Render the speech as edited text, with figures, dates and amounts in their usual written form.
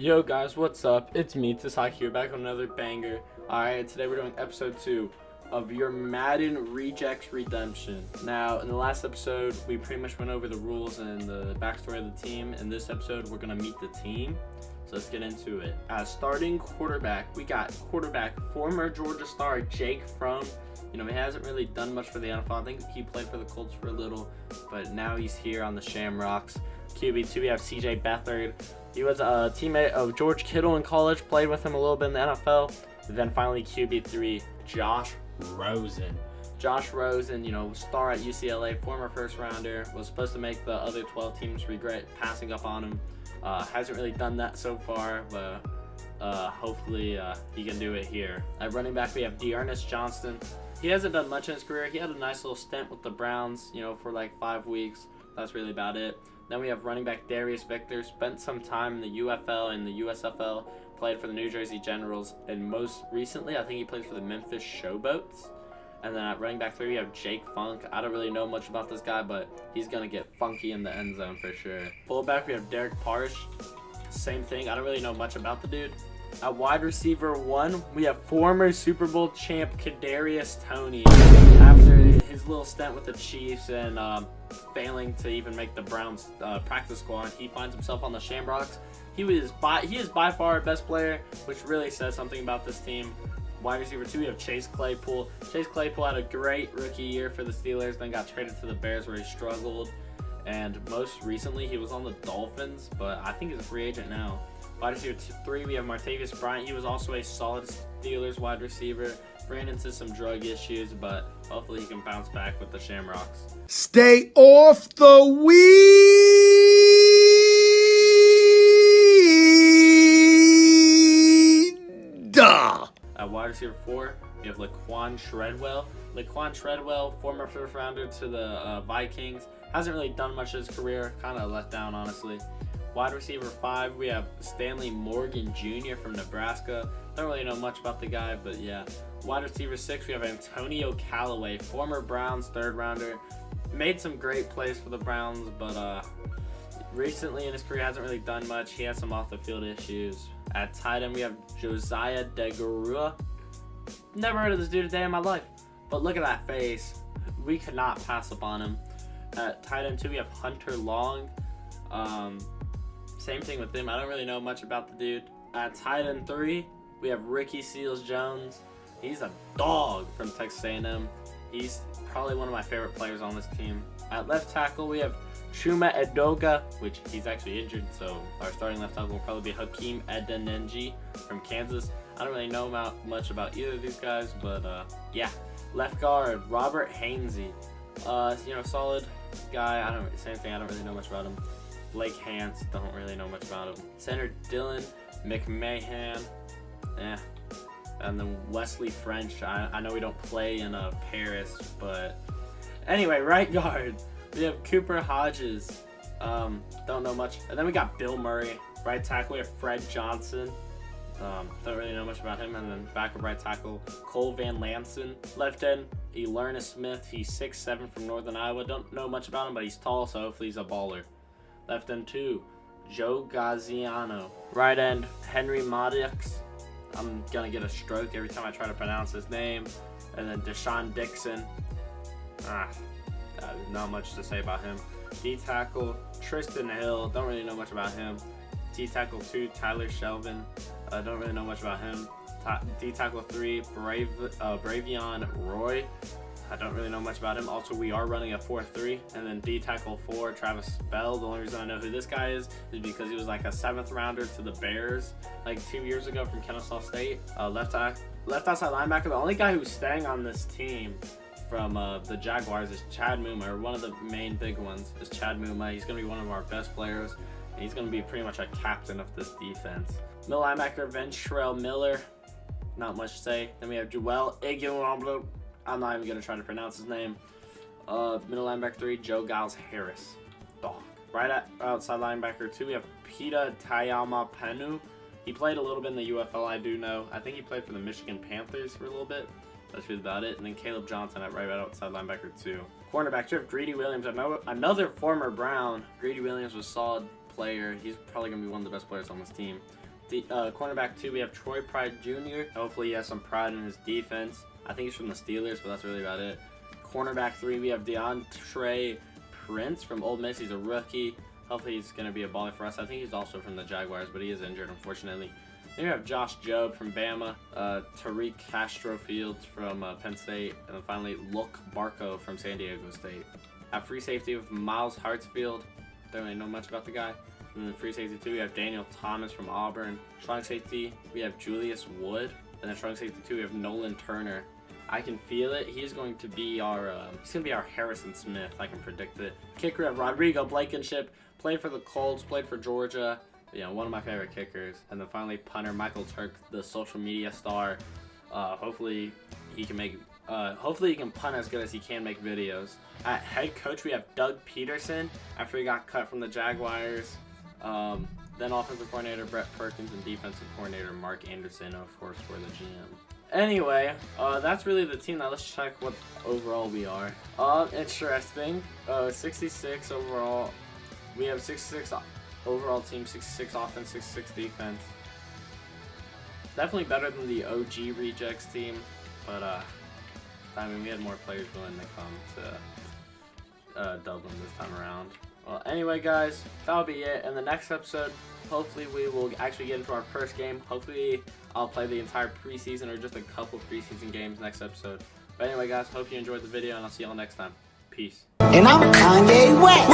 Yo guys, what's up? It's me, Tasaki here, back on another banger. Alright, today we're doing episode 2 of your Madden Rejects Redemption. Now, in the last episode, we pretty much went over the rules and the backstory of the team. In this episode, we're going to meet the team. So let's get into it. As starting quarterback, we got former Georgia star Jake Fromm. You know, he hasn't really done much for the NFL. I think he played for the Colts for a little, but now he's here on the Shamrocks. QB2, we have CJ Beathard. He was a teammate of George Kittle in college, played with him a little bit in the NFL. And then finally QB3, Josh Rosen. Josh Rosen, you know, star at UCLA, former first rounder, was supposed to make the other 12 teams regret passing up on him. Hasn't really done that so far, but hopefully he can do it here. At running back, we have Dearness Johnston. He hasn't done much in his career. He had a nice little stint with the Browns, you know, for like 5 weeks. That's really about it. Then we have running back Darius Victor, spent some time in the UFL and the USFL, played for the New Jersey Generals, and most recently, I think he played for the Memphis Showboats. And then at running back 3, we have Jake Funk. I don't really know much about this guy, but he's going to get funky in the end zone for sure. Fullback, we have Derek Parrish. Same thing. I don't really know much about the dude. At wide receiver 1, we have former Super Bowl champ Kadarius Toney. After his little stint with the Chiefs and failing to even make the Browns practice squad, he finds himself on the Shamrocks. He is by far our best player, which really says something about this team. Wide receiver 2, we have Chase Claypool. Chase Claypool had a great rookie year for the Steelers, then got traded to the Bears where he struggled. And most recently, he was on the Dolphins, but I think he's a free agent now. Wide receiver 3, we have Martavis Bryant. He was also a solid Steelers wide receiver. Ran into some drug issues, but hopefully he can bounce back with the Shamrocks. Stay off the weed! At wide receiver 4, we have Laquan Treadwell. Laquan Treadwell, former first rounder to the Vikings. Hasn't really done much of his career. Kind of let down, honestly. Wide receiver 5, we have Stanley Morgan Jr. from Nebraska. Don't really know much about the guy, but yeah. Wide receiver 6, we have Antonio Callaway, former Browns third rounder. Made some great plays for the Browns, but recently in his career hasn't really done much. He has some off the field issues. At tight end, we have Josiah DeGarua. Never heard of this dude a day in my life, but look at that face. We could not pass up on him. At tight end 2, we have Hunter Long. Same thing with him. I don't really know much about the dude. At tight end 3, we have Ricky Seals-Jones. He's a dog from Texas A&M. He's probably one of my favorite players on this team. At left tackle, we have Chuma Edoga, which he's actually injured, so our starting left tackle will probably be Hakeem Edenenji from Kansas. I don't really know much about either of these guys, but yeah. Left guard, Robert Hainsey. You know, solid guy. Same thing. I don't really know much about him. Blake Hance, don't really know much about him. Center Dylan McMahon, and then Wesley French. I know we don't play in Paris, but anyway, right guard, we have Cooper Hodges. Don't know much. And then we got Bill Murray. Right tackle, we have Fred Johnson. Don't really know much about him. And then backup right tackle, Cole Van Lanson. Left end, Elerna Smith. He's 6'7" from Northern Iowa. Don't know much about him, but he's tall, so hopefully he's a baller. Left end 2, Joe Gaziano. Right end, Henry Maddox. I'm going to get a stroke every time I try to pronounce his name. And then Deshaun Dixon. Not much to say about him. D-tackle, Tristan Hill. Don't really know much about him. D-tackle 2, Tyler Shelvin. Don't really know much about him. D-tackle 3, Bravion Roy. I don't really know much about him. Also, we are running a 4-3. And then D-tackle 4, Travis Bell. The only reason I know who this guy is because he was like a 7th rounder to the Bears like 2 years ago from Kennesaw State. Left outside linebacker. The only guy who's staying on this team from the Jaguars is Chad Muma, or one of the main big ones is Chad Muma. He's going to be one of our best players, and he's going to be pretty much a captain of this defense. Middle linebacker, Ventrell Miller. Not much to say. Then we have Joel Iguanablo. I'm not even going to try to pronounce his name. Middle linebacker 3, Joe Giles Harris. Dog. Right at outside linebacker 2, we have Pita Tayama-Penu. He played a little bit in the UFL, I do know. I think he played for the Michigan Panthers for a little bit. That's really about it. And then Caleb Johnson at right outside linebacker 2. Cornerback 2, we have Greedy Williams. Another former Brown. Greedy Williams was a solid player. He's probably going to be one of the best players on this team. Cornerback 2, we have Troy Pride Jr. Hopefully he has some pride in his defense. I think he's from the Steelers, but that's really about it. Cornerback 3, we have DeAndre Prince from Ole Miss. He's a rookie. Hopefully he's going to be a baller for us. I think he's also from the Jaguars, but he is injured, unfortunately. Then we have Josh Jobe from Bama, Tariq Castro Fields from Penn State, and then finally Luke Barco from San Diego State. At free safety with Miles Hartsfield. Don't really know much about the guy. And then free safety 2, we have Daniel Thomas from Auburn. Strong safety, we have Julius Wood. And then strong safety 2, we have Nolan Turner. I can feel it. He's going to be our Harrison Smith. I can predict it. Kicker, we have Rodrigo Blankenship. Played for the Colts, played for Georgia. Yeah, one of my favorite kickers. And then finally, punter Michael Turk, the social media star. Hopefully he can punt as good as he can make videos. At head coach, we have Doug Peterson after he got cut from the Jaguars. Then offensive coordinator Brett Perkins and defensive coordinator Mark Anderson, of course, for the GM. Anyway, that's really the team. Now let's check what overall we are. Interesting. 66 overall. We have 66 overall team, 66 offense, 66 defense. Definitely better than the OG Rejects team, but I mean, we had more players willing to come to Dublin this time around. Well, anyway, guys, that'll be it. In the next episode, hopefully we will actually get into our first game. Hopefully I'll play the entire preseason or just a couple preseason games next episode. But anyway, guys, hope you enjoyed the video, and I'll see y'all next time. Peace. And I'm Kanye West.